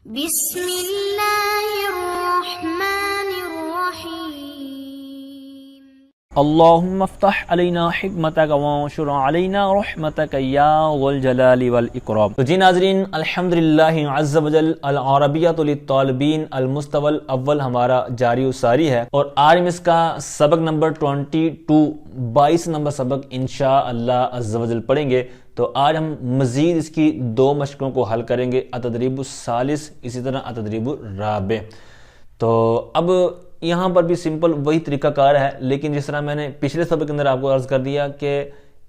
بسم اللہ الرحمن الرحیم اللہم افتح علینا حکمتک وانشر علینا رحمتک یا ذو الجلال والاکرام۔ تو جی ناظرین، الحمدللہ عز وجل العربیۃ للطالبین المستوى الاول ہمارا جاری و ساری ہے، اور آج ہم اس کا سبق نمبر 22 نمبر سبق انشاءاللہ عز وجل پڑھیں گے۔ تو آج ہم مزید اس کی 2 مشقوں کو حل کریں گے، التدریب الثالث، اسی طرح التدریب الرابع۔ تو اب یہاں پر بھی سمپل وہی طریقہ کار ہے، لیکن جس طرح میں نے پچھلے سبق کے اندر آپ کو عرض کر دیا کہ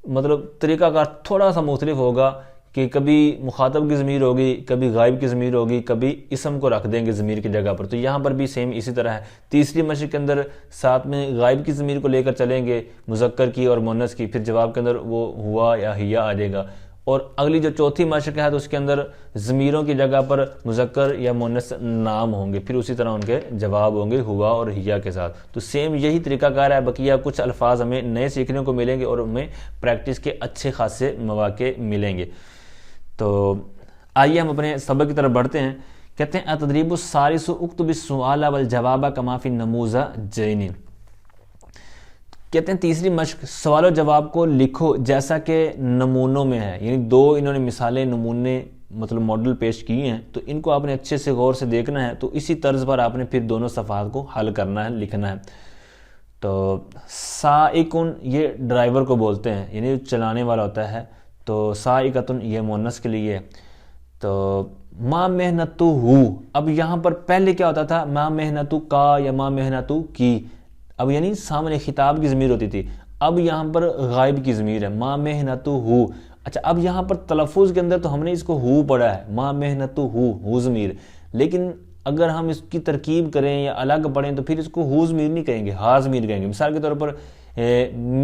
مطلب طریقہ کار تھوڑا سا مختلف ہوگا، کہ کبھی مخاطب کی ضمیر ہوگی، کبھی غائب کی ضمیر ہوگی، کبھی اسم کو رکھ دیں گے ضمیر کی جگہ پر۔ تو یہاں پر بھی سیم اسی طرح ہے۔ تیسری مشق کے اندر ساتھ میں غائب کی ضمیر کو لے کر چلیں گے، مذکر کی اور مؤنث کی، پھر جواب کے اندر وہ ہوا یا ہیا آ جائے گا۔ اور اگلی جو چوتھی مشق ہے تو اس کے اندر ضمیروں کی جگہ پر مذکر یا مؤنث نام ہوں گے، پھر اسی طرح ان کے جواب ہوں گے ہوا اور ہیا کے ساتھ۔ تو سیم یہی طریقہ کار ہے، بقیہ کچھ الفاظ ہمیں نئے سیکھنے کو ملیں گے اور ہمیں پریکٹس کے اچھے خاصے مواقع ملیں گے۔ تو آئیے ہم اپنے سبق کی طرف بڑھتے ہیں۔ کہتے ہیں التدریب الثالث اکتب السؤال والجواب کما فی النموذجین۔ کہتے ہیں تیسری مشق، سوال و جواب کو لکھو جیسا کہ نمونوں میں ہے، یعنی 2 انہوں نے مثالیں نمونے مطلب ماڈل پیش کیے ہیں، تو ان کو آپ نے اچھے سے غور سے دیکھنا ہے۔ تو اسی طرز پر آپ نے پھر دونوں صفحات کو حل کرنا ہے، لکھنا ہے۔ تو سائقن یہ ڈرائیور کو بولتے ہیں، یعنی جو چلانے والا ہوتا ہے۔ تو سائقتن یہ مؤنث کے لیے۔ تو ما محنتو ہو، اب یہاں پر پہلے کیا ہوتا تھا، ما محنتو کا یا ما محنتو کی، اب یعنی سامنے خطاب کی ضمیر ہوتی تھی، اب یہاں پر غائب کی ضمیر ہے، ما محنتو ہو۔ اچھا، اب یہاں پر تلفظ کے اندر تو ہم نے اس کو ہو پڑھا ہے، ما محنتو ہو ضمیر، لیکن اگر ہم اس کی ترکیب کریں یا الگ پڑھیں تو پھر اس کو ہو ضمیر نہیں کہیں گے، ہا ضمیر کہیں گے۔ مثال کے طور پر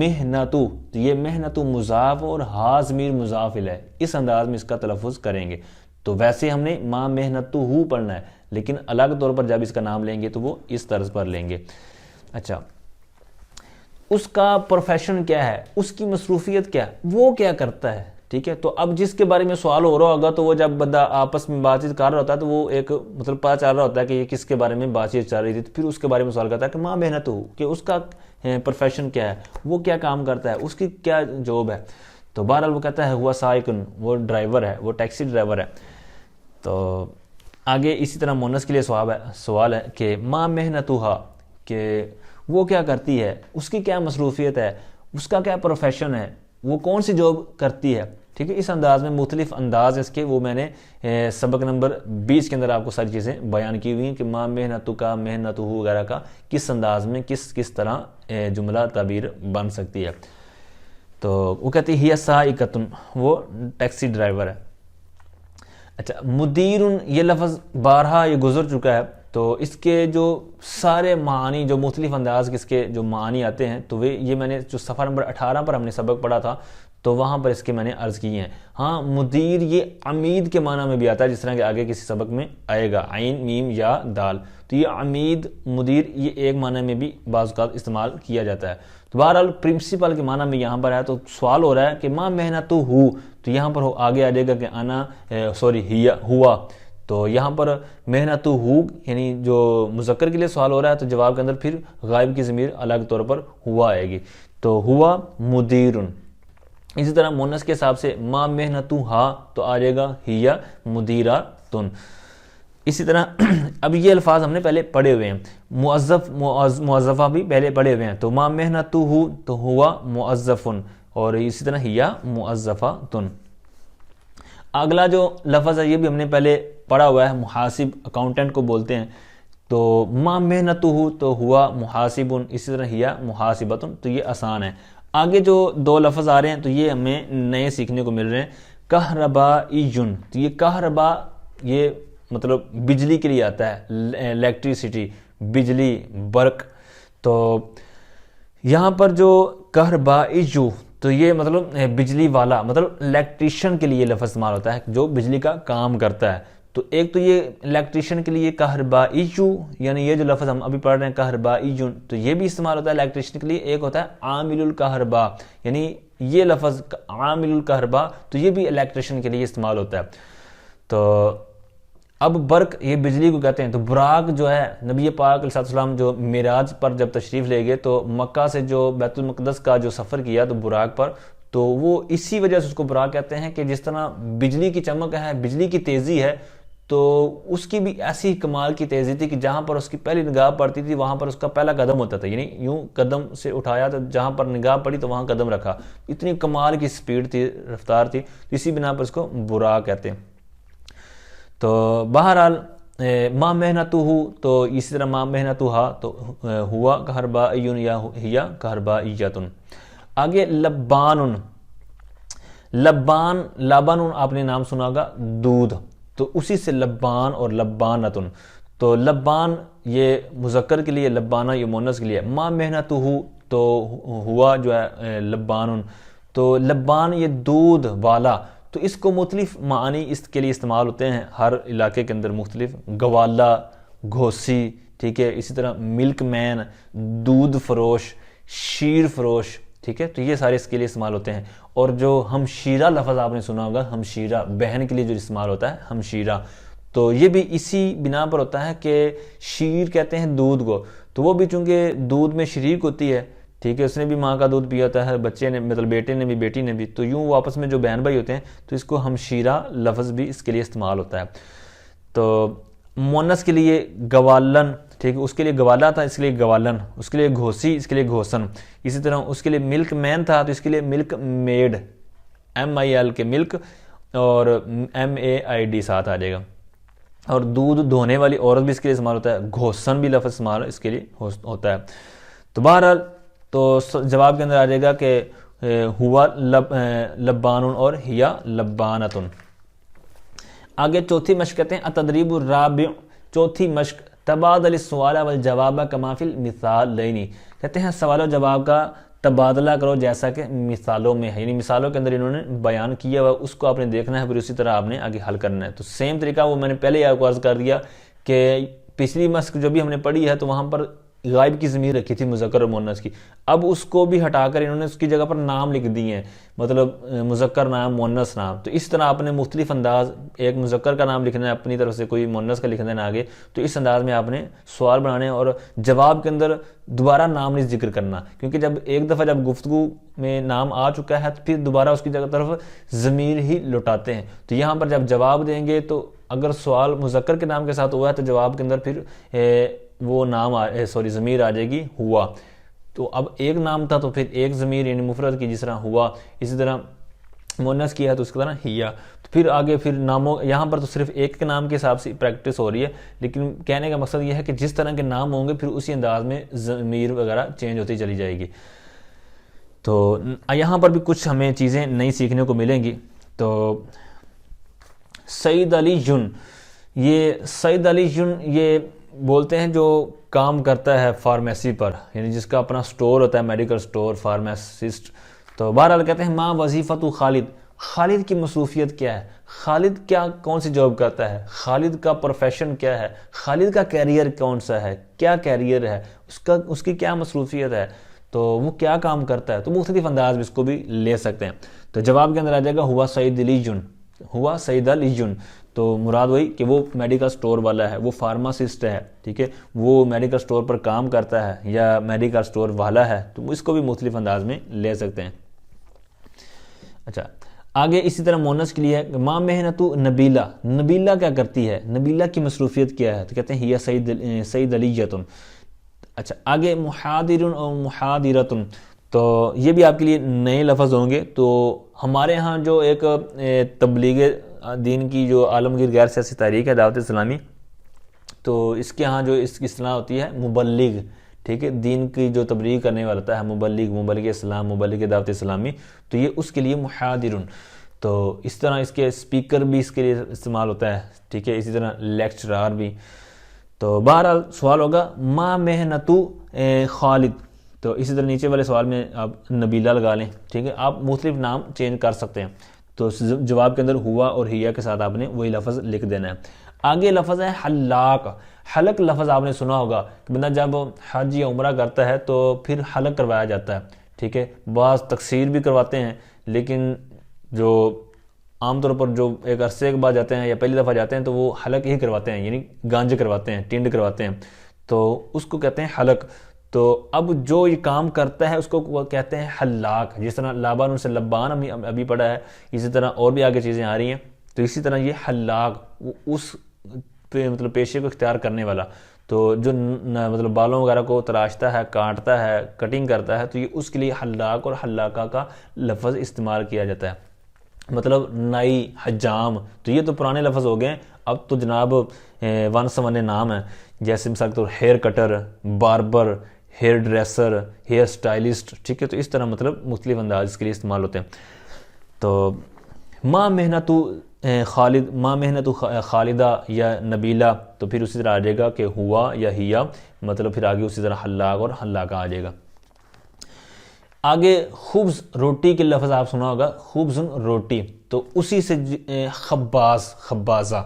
محنتو، تو یہ محنتو مضاف اور ہا ضمیر مضاف الیہ، اس انداز میں اس کا تلفظ کریں گے۔ تو ویسے ہم نے ما محنتو ہو پڑھنا ہے، لیکن الگ طور پر جب اس کا نام لیں گے تو وہ اس طرز پر لیں گے۔ اچھا، اس کا پروفیشن کیا ہے، اس کی مصروفیت کیا ہے، وہ کیا کرتا ہے، ٹھیک ہے۔ تو اب جس کے بارے میں سوال ہو رہا ہوگا تو وہ جب بندہ آپس میں بات چیت کر رہا ہوتا ہے تو وہ ایک مطلب پتہ چل رہا ہوتا ہے کہ یہ کس کے بارے میں بات چیت چل رہی تھی، تو پھر اس کے بارے میں سوال کرتا ہے کہ ما محنت ہو، کہ اس کا پروفیشن کیا ہے، وہ کیا کام کرتا ہے، اس کی کیا جاب ہے۔ تو بہرحال وہ کہتا ہے ہوا سائقن، وہ ڈرائیور ہے، وہ ٹیکسی ڈرائیور ہے۔ تو آگے اسی طرح مؤنث کے لیے سوال ہے کہ ما محنتها، کہ وہ کیا کرتی ہے، اس کی کیا مصروفیت ہے، اس کا کیا پروفیشن ہے، وہ کون سی جاب کرتی ہے، ٹھیک ہے۔ اس انداز میں مختلف انداز اس کے وہ میں نے سبق نمبر 20 کے اندر آپ کو ساری چیزیں بیان کی ہوئی ہیں کہ ما محنتو کا، محنتو وغیرہ کا کس انداز میں کس طرح جملہ تعبیر بن سکتی ہے۔ تو وہ کہتی ہے ہی سائقۃ، وہ ٹیکسی ڈرائیور ہے۔ اچھا، مدیر، یہ لفظ بارہا یہ گزر چکا ہے، تو اس کے جو سارے معانی، جو مختلف انداز کے اس کے جو معانی آتے ہیں، تو یہ میں نے جو صفحہ نمبر 18 پر ہم نے سبق پڑھا تھا تو وہاں پر اس کے میں نے عرض کی ہیں۔ ہاں، مدیر یہ عمید کے معنی میں بھی آتا ہے، جس طرح کہ آگے کسی سبق میں آئے گا، عین میم یا دال۔ تو یہ عمید، مدیر، یہ ایک معنی میں بھی بعض اوقات استعمال کیا جاتا ہے۔ تو بہرحال پرنسپل کے معنی میں یہاں پر ہے، تو سوال ہو رہا ہے کہ ما محنتو ہو، تو یہاں پر آگے آ جائے گا کہ ہیا ہوا۔ تو یہاں پر محنتو ہو یعنی جو مذکر کے لیے سوال ہو رہا ہے، تو جواب کے اندر پھر غائب کی ضمیر الگ طور پر ہوا آئے گی، تو ہوا مدیرن۔ اسی طرح مؤنث کے حساب سے ما محنتو ہا، تو آ جائے گا ہیا مدیراتن۔ اسی طرح اب یہ الفاظ ہم نے پہلے پڑھے ہوئے ہیں، موظف موظفہ بھی پہلے پڑھے ہوئے ہیں۔ تو ما محنتو ہو تو ہوا موظفن، اور اسی طرح ہیا موظفتن۔ اگلا جو لفظ ہے یہ بھی ہم نے پہلے پڑھا ہوا ہے، محاسب، اکاؤنٹنٹ کو بولتے ہیں۔ تو ما محنتو ہو تو ہوا محاسبن، اسی طرح ہیا محاسبتن۔ تو یہ آسان ہے۔ آگے جو 2 لفظ آ رہے ہیں تو یہ ہمیں نئے سیکھنے کو مل رہے ہیں۔ کہربائیٌ، تو یہ کہربا یہ مطلب بجلی کے لیے آتا ہے، الیکٹریسٹی، بجلی، برق۔ تو یہاں پر جو کہربائیٌ، تو یہ مطلب بجلی والا، مطلب الیکٹریشین کے لیے لفظ استعمال ہوتا ہے جو بجلی کا کام کرتا ہے۔ تو ایک تو یہ الیکٹریشین کے لیے کہربائیٌ، یعنی یہ جو لفظ ہم ابھی پڑھ رہے ہیں کہربائیٌ، تو یہ بھی استعمال ہوتا ہے الیکٹریشین کے لیے۔ ایک ہوتا ہے عامل الکہرباء، یعنی یہ لفظ عامل الکہرباء، تو یہ بھی الیکٹریشین کے لیے استعمال ہوتا ہے۔ تو اب برق یہ بجلی کو کہتے ہیں. تو براق جو ہے نبی پاک علیہ السلام جو معراج پر جب تشریف لے گئے تو مکہ سے جو بیت المقدس کا جو سفر کیا تو براق پر, تو وہ اسی وجہ سے اس کو براق کہتے ہیں کہ جس طرح بجلی کی چمک ہے, بجلی کی تیزی ہے, تو اس کی بھی ایسی کمال کی تیزی تھی کہ جہاں پر اس کی پہلی نگاہ پڑتی تھی وہاں پر اس کا پہلا قدم ہوتا تھا, یعنی یوں قدم سے اٹھایا تو جہاں پر نگاہ پڑی تو وہاں قدم رکھا. اتنی کمال کی سپیڈ تھی, رفتار تھی, اسی بنا پر اس کو براق کہتے ہیں. تو بہرحال ما محنتہ, تو اسی طرح ما محنتھا تو ہوا کہربائیٌ یا ہیا کہربائیۃ. آگے لبان, لبن آپ نے نام سنا ہوگا دودھ, تو اسی سے لبان اور لبانتن. تو لبان یہ مذکر کے لیے, لبانہ یہ مؤنث کے لیے. ما محنتہ تو ہوا جو ہے لبان, تو لبان یہ دودھ والا. تو اس کو مختلف معنی اس کے لیے استعمال ہوتے ہیں ہر علاقے کے اندر مختلف. گوالا, گھوسی, ٹھیک ہے, اسی طرح ملک مین, دودھ فروش, شیر فروش, ٹھیک ہے, تو یہ سارے اس کے لیے استعمال ہوتے ہیں. اور جو ہمشیرہ لفظ آپ نے سنا ہوگا, ہمشیرہ بہن کے لیے جو استعمال ہوتا ہے ہمشیرہ, تو یہ بھی اسی بنا پر ہوتا ہے کہ شیر کہتے ہیں دودھ کو, تو وہ بھی چونکہ دودھ میں شریک ہوتی ہے, ٹھیک ہے, اس نے بھی ماں کا دودھ پیا ہوتا ہے, بچے نے مطلب بیٹے نے بھی بیٹی نے بھی, تو یوں وہ آپس میں جو بہن بھائی ہوتے ہیں تو اس کو ہمشیرہ لفظ بھی اس کے لیے استعمال ہوتا ہے. تو مؤنث کے لیے گوالن, ٹھیک ہے, اس کے لیے گوالا تھا, اس کے لیے گوالن, اس کے لیے گھوسی, اس کے لیے گھوسن. اسی طرح اس کے لیے ملک مین تھا تو اس کے لیے ملک میڈ, MIL کے ملک اور MAID ساتھ آ جائے گا. اور دودھ دھونے والی عورت بھی اس کے لیے استعمال ہوتا ہے, گھوسن بھی لفظ استعمال اس کے لیے ہوتا ہے. تو بہرحال تو جواب کے اندر آ جائے گا کہ ہوا لبان اور ہیا لبانتن. آگے چوتھی مشق کہتے ہیں التدریب الرابع, چوتھی مشق تبادل السؤال والجواب کما فی المثالین. کہتے ہیں سوال و جواب کا تبادلہ کرو جیسا کہ مثالوں میں ہے, یعنی مثالوں کے اندر انہوں نے بیان کیا ہوا اس کو آپ نے دیکھنا ہے, پھر اسی طرح آپ نے آگے حل کرنا ہے. تو سیم طریقہ وہ میں نے پہلے آپ کو عرض کر دیا کہ پچھلی مشق جو بھی ہم نے پڑھی ہے تو وہاں پر غائب کی ضمیر رکھی تھی مذکر اور مؤنث کی, اب اس کو بھی ہٹا کر انہوں نے اس کی جگہ پر نام لکھ دیے ہیں, مطلب مذکر نام مؤنث نام. تو اس طرح آپ نے مختلف انداز, ایک مذکر کا نام لکھنا ہے اپنی طرف سے, کوئی مؤنث کا لکھنا ہے آگے, تو اس انداز میں آپ نے سوال بنانے اور جواب کے اندر دوبارہ نام نہیں ذکر کرنا, کیونکہ جب ایک دفعہ جب گفتگو میں نام آ چکا ہے تو پھر دوبارہ اس کی جگہ طرف ضمیر ہی لوٹاتے ہیں. تو یہاں پر جب جواب دیں گے تو اگر سوال مذکر کے نام کے ساتھ ہوا ہے تو جواب کے اندر پھر وہ نام ضمیر آ جائے گی ہوا. تو اب ایک نام تھا تو پھر ایک ضمیر یعنی مفرد کی جس طرح ہوا, اسی طرح مؤنث کیا ہے تو اس کی طرح ہیا. تو پھر آگے پھر ناموں, یہاں پر تو صرف ایک کے نام کے حساب سے پریکٹس ہو رہی ہے, لیکن کہنے کا مقصد یہ ہے کہ جس طرح کے نام ہوں گے پھر اسی انداز میں ضمیر وغیرہ چینج ہوتی چلی جائے گی. تو یہاں پر بھی کچھ ہمیں چیزیں نئی سیکھنے کو ملیں گی. تو سعید علی جن, یہ سعید علی جن یہ بولتے ہیں جو کام کرتا ہے فارمیسی پر, یعنی جس کا اپنا سٹور ہوتا ہے, میڈیکل سٹور, فارمیسسٹ. تو بہرحال کہتے ہیں ما وظیفۃ خالد, خالد کی مصروفیت کیا ہے, خالد کیا کون سی جاب کرتا ہے, خالد کا پروفیشن کیا ہے, خالد کا کیریئر کون سا ہے, کیا کیریئر ہے اس کی کیا مصروفیت ہے, تو وہ کیا کام کرتا ہے. تو مختلف انداز میں اس کو بھی لے سکتے ہیں. تو جواب کے اندر آ جائے گا ہوا سعید علی جن, ہوا سعید علی جن. تو مراد وہی کہ وہ میڈیکل سٹور والا ہے, وہ فارماسسٹ ہے, ٹھیک ہے, وہ میڈیکل سٹور پر کام کرتا ہے یا میڈیکل سٹور والا ہے. تو اس کو بھی مختلف انداز میں لے سکتے ہیں. اچھا آگے اسی طرح مؤنث کے لیے ما محنت نبیلہ, نبیلہ کیا کرتی ہے, نبیلہ کی مصروفیت کیا ہے, تو کہتے ہیں ہی سعید علیۃ. اچھا آگے محاضر اور محاضرۃ, تو یہ بھی آپ کے لیے نئے لفظ ہوں گے. تو ہمارے ہاں جو ایک تبلیغ دین کی جو عالمگیر غیر سیاسی تحریک ہے دعوت اسلامی, تو اس کے ہاں جو اس کی اصطلاح ہوتی ہے مبلغ, ٹھیک ہے, دین کی جو تبلیغ کرنے والا ہوتا ہے مبلغ اسلام, مبلغ دعوت اسلامی, تو یہ اس کے لیے محاضر. تو اس طرح اس کے اسپیکر بھی اس کے لیے استعمال ہوتا ہے, ٹھیک ہے, اسی طرح لیکچرار بھی. تو بہرحال سوال ہوگا ما محنت خالد, تو اسی طرح نیچے والے سوال میں آپ نبیلہ لگا لیں, ٹھیک ہے, آپ مختلف نام چینج کر سکتے ہیں. تو جواب کے اندر ہوا اور ہیا کے ساتھ آپ نے وہی لفظ لکھ دینا ہے. آگے لفظ ہے حلاق, حلق لفظ آپ نے سنا ہوگا کہ بندہ جب حج یا عمرہ کرتا ہے تو پھر حلق کروایا جاتا ہے, ٹھیک ہے, بعض تقصیر بھی کرواتے ہیں, لیکن جو عام طور پر جو ایک عرصے کے بعد جاتے ہیں یا پہلی دفعہ جاتے ہیں تو وہ حلق ہی کرواتے ہیں، یعنی گانج کرواتے ہیں، ٹنڈ کرواتے ہیں، تو اس کو کہتے ہیں حلق۔ تو اب جو یہ کام کرتا ہے اس کو وہ کہتے ہیں حلاق، جس طرح لابان سے لبان ابھی پڑھا ہے، اسی طرح اور بھی آگے چیزیں آ رہی ہیں، تو اسی طرح یہ حلاق اس مطلب پیشے کو اختیار کرنے والا، تو جو مطلب بالوں وغیرہ کو تراشتا ہے، کاٹتا ہے، کٹنگ کرتا ہے، تو یہ اس کے لیے حلاق اور حلاقہ کا لفظ استعمال کیا جاتا ہے، مطلب نائی، حجام۔ تو یہ تو پرانے لفظ ہو گئے، اب تو جناب ون سونے نام ہیں، جیسے مثال کے طور hair cutter, barber, hairdresser, hair stylist, ٹھیک ہے، تو اس طرح مطلب مختلف انداز اس کے لیے استعمال ہوتے ہیں۔ تو ما محنت خالد، ما محنت خالدہ یا نبیلہ، تو پھر اسی طرح آ جائے گا کہ ہوا یا ہیا، مطلب پھر آگے اسی طرح حلاق اور حلاقہ آ جائے گا۔ آگے خبز، روٹی کے لفظ آپ سنا ہوگا، خبز روٹی، تو اسی سے خباز، خبازہ،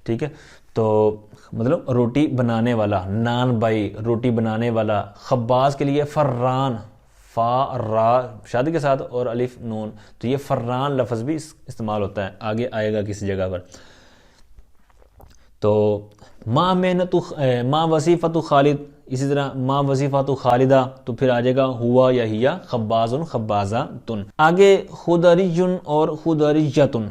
ٹھیک ہے، تو مطلب روٹی بنانے والا، نان بائی، روٹی بنانے والا۔ خباز کے لیے فران، فا را شادی کے ساتھ اور الف نون، تو یہ فران لفظ بھی استعمال ہوتا ہے، آگے آئے گا کسی جگہ پر۔ تو ما محنت، ما وظیفت خالد، اسی طرح ما وظیفت خالدہ، تو پھر آ جائے گا ہوا یا ہیا خباز خبازاتن۔ آگے خدریجن اور خدریجتن،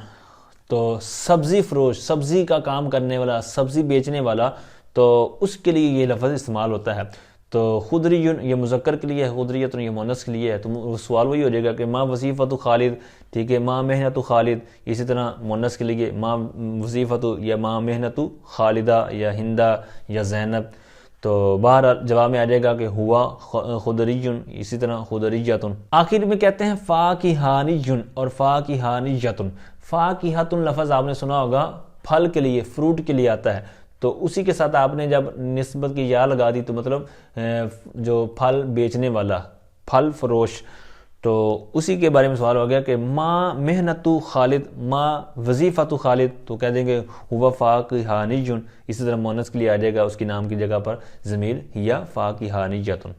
تو سبزی فروش، سبزی کا کام کرنے والا، سبزی بیچنے والا، تو اس کے لیے یہ لفظ استعمال ہوتا ہے۔ تو خدریجن یہ مذکر کے لیے ہے، خدریتن یہ مؤنث کے لیے ہے، تو سوال وہی ہو جائے گا کہ ما وظیفت خالد، ٹھیک ہے، ما محنت خالد، اسی طرح مؤنث کے لیے ما وظیفت یا ما محنت خالدہ یا ہندہ یا زینب، تو بہرحال جواب میں آ جائے گا کہ ہوا خدریجن، اسی طرح خدریجتن۔ آخر میں کہتے ہیں فاکہانیجن اور فاکہانیجتن۔ فاکہتن لفظ آپ نے سنا ہوگا، پھل کے لیے، فروٹ کے لیے آتا ہے، تو اسی کے ساتھ آپ نے جب نسبت کی یا لگا دی تو مطلب جو پھل بیچنے والا، پھل فروش، تو اسی کے بارے میں سوال ہو گیا کہ ما محنت خالد، ما وظیفت خالد، تو کہہ دیں گے ہوا فاکہانیجن، اسی طرح مؤنث کے لیے آ جائے گا اس کی نام کی جگہ پر ضمیر یا فاکہانیجتن۔